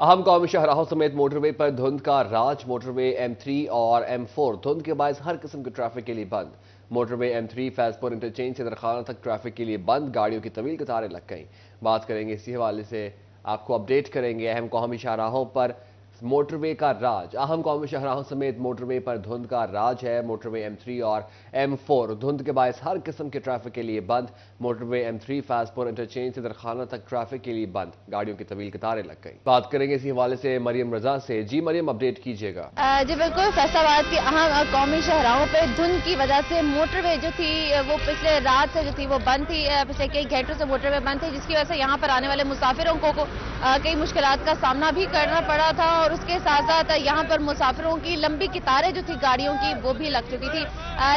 अहम कौमी शाहराहों समेत मोटरवे पर धुंध का राज। मोटरवे M3 और M4 धुंध के बायस हर किस्म के ट्रैफिक के लिए बंद। मोटरवे M3 फैजपुर इंटरचेंज से दरखाना तक ट्रैफिक के लिए बंद, गाड़ियों की तवील कतारें लग गईं। बात करेंगे इसी हवाले से, आपको अपडेट करेंगे। अहम कौमी शाहराहों पर मोटरवे का राज। अहम कौमी शाहराहों समेत मोटरवे पर धुंध का राज है। मोटरवे M3 और M4 धुंध के बायस हर किस्म के ट्रैफिक के लिए बंद। मोटरवे M3 फैजपुर इंटरचेंज से दरखाना तक ट्रैफिक के लिए बंद, गाड़ियों की तवील कतारें लग गई। बात करेंगे इसी हवाले से मरियम रजा से। जी मरियम, अपडेट कीजिएगा। जी बिल्कुल, फैसलाबाद की अहम कौमी शाहराहों पे धुंध की वजह से मोटरवे जो थी वो पिछले रात से जो थी वो बंद थी। पिछले कई घंटों से मोटरवे बंद थी, जिसकी वजह से यहाँ पर आने वाले मुसाफिरों को कई मुश्किलात का सामना भी करना पड़ा था। और उसके साथ साथ यहाँ पर मुसाफिरों की लंबी कतारें जो थी गाड़ियों की वो भी लग चुकी थी।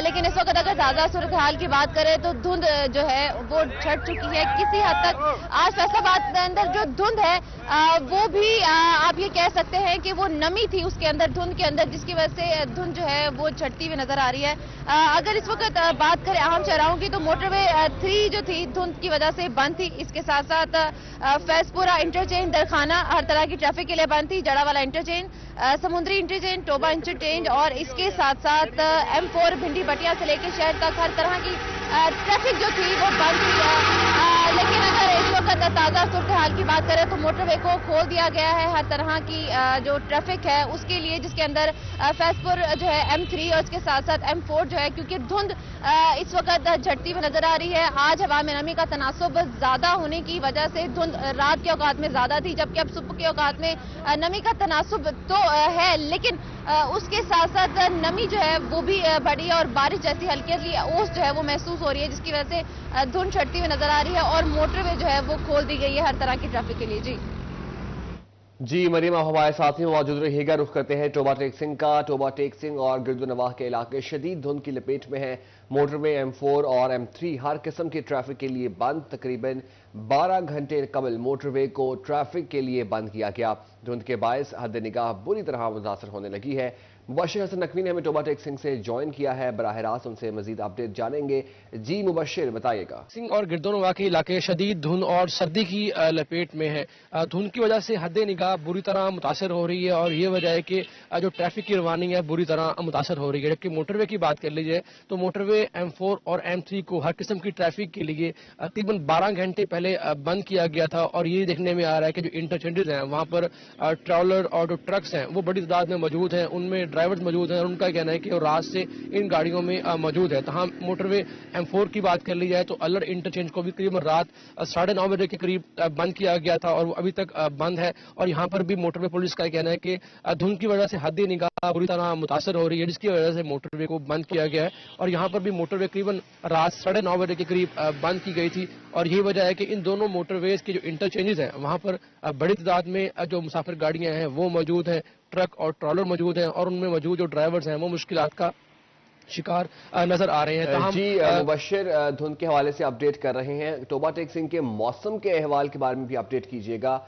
लेकिन इस वक्त अगर ताज़ा सूरत हाल की बात करें तो धुंध जो है वो छट चुकी है किसी हद तक। आज फैसलाबाद के अंदर जो धुंध है वो भी आप ये कह सकते हैं कि वो नमी थी उसके अंदर, धुंध के अंदर, जिसकी वजह से धुंध जो है वो छटती हुई नजर आ रही है। अगर इस वक्त बात करें अहम शाहराहों की तो मोटरवे 3 जो थी धुंध की वजह से बंद थी। इसके साथ साथ फैजपुरा इंटरचेंज दरखाना हर तरह की ट्रैफिक के लिए बंद थी। जड़ावाला इंटरचेंज, समुद्री इंटरचेंज, टोबा इंटरचेंज और इसके साथ साथ M4 भिंडी बटिया से लेकर शहर तक हर तरह की ट्रैफिक जो थी वो बंद थी। लेकिन अगर इस वक्त ताज़ा सूरत हाल की बात करें तो मोटरवे को खोल दिया गया है हर तरह की जो ट्रैफिक है उसके लिए, जिसके अंदर फैजपुर जो है M3 और उसके साथ साथ M4 जो है, क्योंकि धुंध इस वक्त झटती हुई नजर आ रही है। आज हवा में नमी का तनासुब ज्यादा होने की वजह से धुंध रात के औकात में ज्यादा थी, जबकि अब सुबह के औकात में नमी का तनासुब तो है, लेकिन उसके साथ साथ नमी जो है वो भी बढ़ी है और बारिश जैसी हल्की हल्की ओस जो है वो महसूस हो रही है, जिसकी वजह से धुंध छटती हुई नजर आ रही है और मोटरवे जो है वो खोल दी गई है हर तरह की ट्रैफिक के लिए। जी मरियम, आप हमारे साथ में मौजूद रहिएगा। रुख करते हैं टोबा टेक सिंह का। टोबा टेक सिंह और गिरदुनवाह के इलाके शदीद धुंध की लपेट में हैं। मोटरवे M4 और M3 हर किस्म के ट्रैफिक के लिए बंद। तकरीबन 12 घंटे कबल मोटरवे को ट्रैफिक के लिए बंद किया गया। धुंध के बायस हद निगाह बुरी तरह मुतासर होने लगी है। मुबशिर हसन नकवी ने हमें टोबा टेक सिंह से ज्वाइन किया है। बराह रास्त उनसे मजीद अपडेट जानेंगे। जी मुबशिर, बताइएगा। सिंह और गिरदोनवा के इलाके शदीद धुंध और सर्दी की लपेट में है। धुंध की वजह से हद निगाह बुरी तरह मुतासर हो रही है और ये वजह है कि जो ट्रैफिक की रवानी है बुरी तरह मुतासर हो रही है। जबकि मोटरवे की बात कर लीजिए तो मोटरवे M4 और M3 को हर किस्म की ट्रैफिक के लिए तकरीबन 12 घंटे पहले बंद किया गया था। और ये देखने में आ रहा है कि जो इंटरचेंजेस हैं वहाँ पर ट्रैवलर और जो ट्रक्स हैं वो बड़ी तादाद में मौजूद हैं, उनमें ड्राइवर्स मौजूद हैं और उनका कहना है कि वो रात से इन गाड़ियों में मौजूद है। तहाँ मोटरवे M4 की बात कर ली जाए तो अल्लर इंटरचेंज को भी करीबन रात 9:30 बजे के करीब बंद किया गया था और वो अभी तक बंद है। और यहाँ पर भी मोटरवे पुलिस का कहना है कि धुंध की वजह से हद निगाह बुरी तरह मुतासर हो रही है, जिसकी वजह से मोटरवे को बंद किया गया है। और यहाँ पर भी मोटरवे करीबन रात 9:30 बजे के करीब बंद की गई थी। और यही वजह है कि इन दोनों मोटरवेज के जो इंटरचेंजेस हैं वहाँ पर बड़ी तादाद में जो मुसाफिर गाड़ियां हैं वो मौजूद हैं, ट्रक और ट्रॉलर मौजूद हैं और उनमें मौजूद जो ड्राइवर्स हैं वो मुश्किलात का शिकार नजर आ रहे हैं। जी मुबशिर, धुंध के हवाले से अपडेट कर रहे हैं। टोबा टेक सिंह के मौसम के अहवाल के बारे में भी अपडेट कीजिएगा।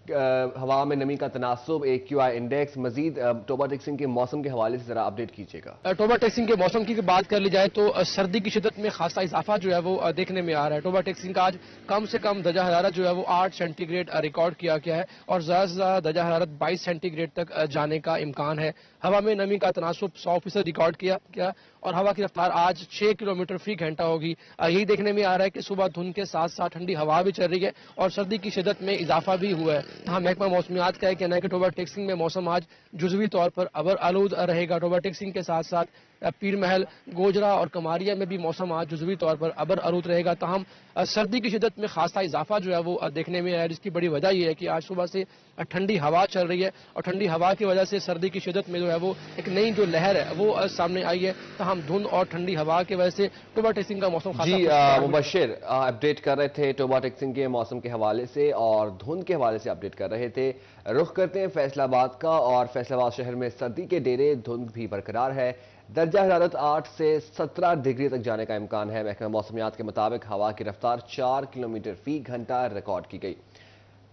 हवा में नमी का तनासुब, AQI इंडेक्स, मजीद टोबा टेक सिंह के मौसम के हवाले से जरा अपडेट कीजिएगा। टोबा टेक सिंह के मौसम की बात कर ली जाए तो सर्दी की शिद्दत में खासा इजाफा जो है वो देखने में आ रहा है। टोबा टेक सिंह का आज कम से कम दर्जा हरारत जो है वो 8 सेंटीग्रेड रिकॉर्ड किया गया है और ज्यादा से ज्यादा दर्जा हरारत 22 सेंटीग्रेड तक जाने का इम्कान है। हवा में नमी का तनासुब 100% रिकॉर्ड किया गया और हवा की रफ्तार आज 6 किलोमीटर फी घंटा होगी। यही देखने में आ रहा है कि सुबह धुंध के साथ साथ ठंडी हवा भी चल रही है और सर्दी की शिद्दत में इजाफा भी हुआ है। हाँ, महकमा मौसमियात का कहना है कि टोबा टेक सिंह में मौसम आज जुजवी तौर पर अबर आलूद रहेगा। टोबा टेक सिंह के साथ साथ पीर महल, गोजरा और कमारिया में भी मौसम आज जुजवी तौर पर अबर आलूद रहेगा। ताहम सर्दी की शिद्दत में खासा इजाफा जो है वो देखने में आया है, जिसकी बड़ी वजह यह है कि आज सुबह से ठंडी हवा चल रही है और ठंडी हवा की वजह से सर्दी की शिद्दत में जो है वो एक नई जो लहर है वो सामने आई है। ताहम धुंध और ठंडी हवा की वजह से टोबा टेक सिंह का मौसम जी मुबशिर अपडेट कर रहे थे टोबा टेक सिंह के मौसम के हवाले से और धुंध के हवाले से अपडेट कर रहे थे। रुख करते हैं फैसलाबाद का और फैसलाबाद शहर में सर्दी के डेरे, धुंध भी बरकरार है। दर्जा हरारत 8 से 17 डिग्री तक जाने का इम्कान है। महकमा मौसमियात के मुताबिक हवा की रफ्तार 4 किलोमीटर फी घंटा रिकॉर्ड की गई।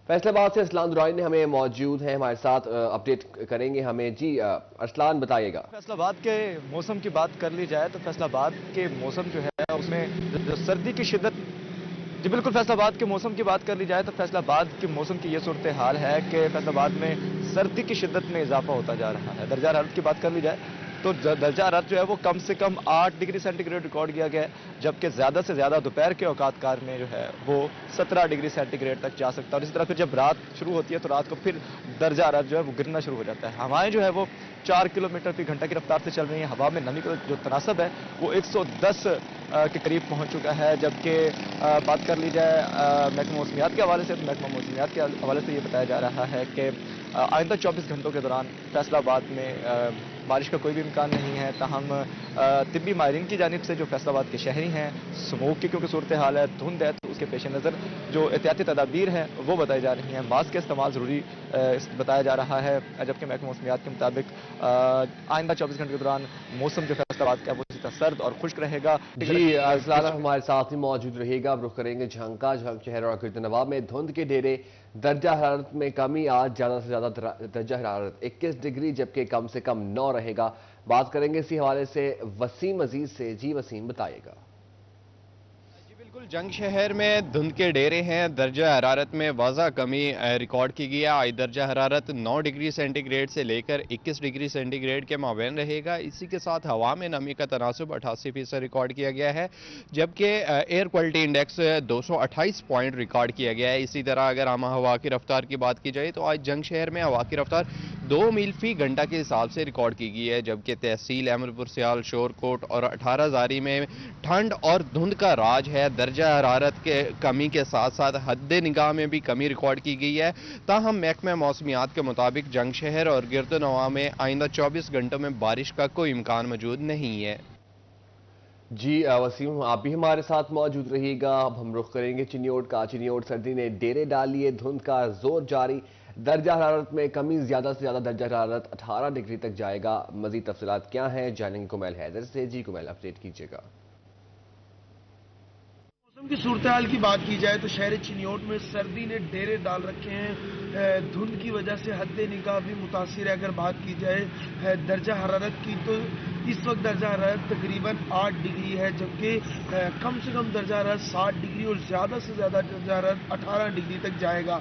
फैसलाबाद से असलान दुराई ने हमें मौजूद हैं, हमारे साथ अपडेट करेंगे हमें। जी असलान, बताइएगा। फैसलाबाद के मौसम की बात कर ली जाए तो फैसलाबाद के मौसम जो है उसमें जो सर्दी की शिद्दत جی بالکل، فیصل آباد کے موسم کی بات کر لی جائے تو فیصل آباد کے موسم کی یہ صورتحال ہے کہ فیصل آباد میں سردی کی شدت میں اضافہ ہوتا جا رہا ہے۔ درجہ حرارت کی بات کر لی جائے تو درجہ حرارت جو ہے وہ کم سے کم 8 ڈگری سینٹی گریڈ ریکارڈ کیا گیا ہے، جبکہ زیادہ سے زیادہ دوپہر کے اوقات کار میں جو ہے وہ 17 ڈگری سینٹی گریڈ تک جا سکتا ہے، اور اسی طرح پھر جب رات شروع ہوتی ہے تو رات کو پھر درجہ حرارت جو ہے وہ گرنا شروع ہو جاتا ہے۔ ہوائیں جو ہے وہ 4 کلومیٹر فی گھنٹہ کی رفتار سے چل رہی ہیں۔ ہوا میں نمی کا جو تناسب ہے وہ 110 کے قریب پہنچ چکا ہے، جبکہ بات کر لی جائے محکمہ موسمیات کے حوالے سے تو محکمہ موسمیات کے حوالے سے یہ بتایا جا رہا ہے کہ آئندہ 24 گھنٹوں کے دوران فیصل آباد میں بارش کا کوئی بھی امکان نہیں ہے۔ تاہم طبی ماہرین کی جانب سے جو فیصل آباد کے شہری ہیں، سموگ کی کیونکہ صورتحال ہے، دھند ہے، تو اس کے پیش نظر جو احتیاطی تدابیر ہیں وہ بتائی جا رہی ہیں۔ ماسک کا استعمال ضروری بتایا جا رہا ہے، جبکہ محکمہ موسمیات کے مطابق آئندہ 24 گھنٹے کے دوران موسم جو فیصل آباد کا ہے وہ اسی طرح سرد اور خشک رہے گا۔ جی ارسلان ہمارے ساتھ ہی موجود رہے گا، اب رخ کریں گے جھنگ شہر اور گردنواں میں دھند کے ڈیرے۔ درجہ حرارت میں کمی، آج زیادہ سے زیادہ درجہ حرارت 21 ڈگری جبکہ کم سے کم 9 رہے گا۔ بات کریں گے اسی حوالے سے وسیم عزیز سے۔ جی وسیم بتائیے گا۔ بالکل، جنگ شہر میں دھند کے ڈیرے ہیں، درجہ حرارت میں واضح کمی ریکارڈ کی گئی ہے۔ آج درجہ حرارت 9 ڈگری سینٹی گریڈ سے لے کر 21 ڈگری سینٹی گریڈ کے مابین رہے گا۔ اسی کے ساتھ ہوا میں نمی کا تناسب 88% ریکارڈ کیا گیا ہے، جبکہ air quality index 228 point record کیا گیا ہے۔ اسی طرح اگر ہم ہوا کی رفتار کی بات کی جائے تو آج جنگ شہر میں ہوا کی رفتار 2 میل فی گھنٹہ کے حساب سے ریکارڈ کی گئی ہے، جبکہ تحصیل احمد پور سیال، شور کوٹ اور 18 زاری میں ٹھنڈ اور دھند کا راج ہے۔ درجہ حرارت کے کمی کے ساتھ ساتھ حد نگاہ میں بھی کمی ریکارڈ کی گئی ہے۔ تاہم محکمہ موسمیات کے مطابق جنگ شہر اور گردنواں میں آئندہ 24 گھنٹوں میں بارش کا کوئی امکان موجود نہیں ہے۔ جی وسیم آپ بھی ہمارے ساتھ موجود رہیے گا۔ اب ہم رخ کریں گے چنیوٹ کا۔ چنیوٹ سردی نے ڈیرے ڈال لیے، دھند کا زور جاری، درجہ حرارت میں کمی، زیادہ سے زیادہ درجہ حرارت 18 ڈگری تک جائے گا۔ مزید تفصیلات کیا ہیں جانیں گے کمیل حیدر سے۔ جی کمیل اپڈیٹ کیجیے گا۔ موسم کی صورتحال کی بات کی جائے تو شہر چنیوٹ میں سردی نے ڈیرے ڈال رکھے ہیں۔ دھند کی وجہ سے حد نگاہ بھی متاثر ہے۔ اگر بات کی جائے درجہ حرارت کی تو اس وقت درجہ حرارت تقریباً 8 ڈگری ہے، جبکہ کم سے کم درجہ حرارت 60 ڈگری اور زیادہ سے زیادہ درجہ حرارت 18 ڈگری تک جائے گا۔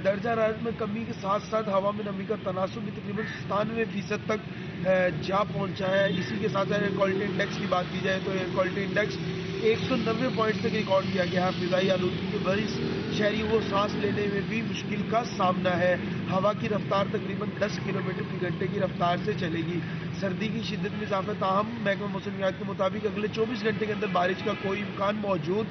درجہ حرارت میں کمی کے ساتھ ساتھ ہوا میں نمی کا تناسب بھی تقریباً 97% تک جا پہنچا ہے۔ اسی کے ساتھ ایئر کوالٹی انڈیکس کی بات کی جائے تو ایئر کوالٹی انڈیکس 190 پوائنٹ تک ریکارڈ کیا گیا ہے۔ فضائی آلودگی کے باعث شہری وہ سانس لینے میں بھی مشکل کا سامنا ہے۔ ہوا کی رفتار تقریباً 10 کلومیٹر فی گھنٹے کی رفتار سے چلے گی۔ سردی کی شدت میں اضافہ، تاہم محکمہ موسمیات کے مطابق اگلے 24 گھنٹے کے اندر بارش کا کوئی امکان موجود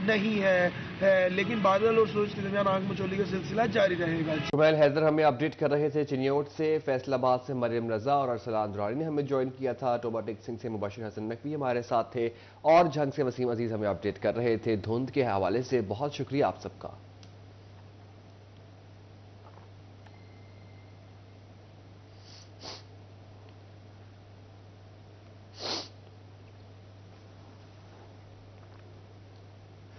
نہیں ہے، لیکن بادل اور سورج کے درمیان آگ مچولی کا سلسلہ جاری رہے گا۔ کمیل حیدر ہمیں اپڈیٹ کر رہے تھے چنیوٹ سے۔ فیصل آباد سے مریم رضا اور ارسلان درانی نے ہمیں جوائن کیا تھا۔ ٹوباٹک سنگھ سے مبشر حسن نقوی ہمارے ساتھ تھے، اور جھنگ سے وسیم عزیز ہمیں اپڈیٹ کر رہے تھے۔ دھند کے حوالے سے بہت شکریہ آپ سب کا۔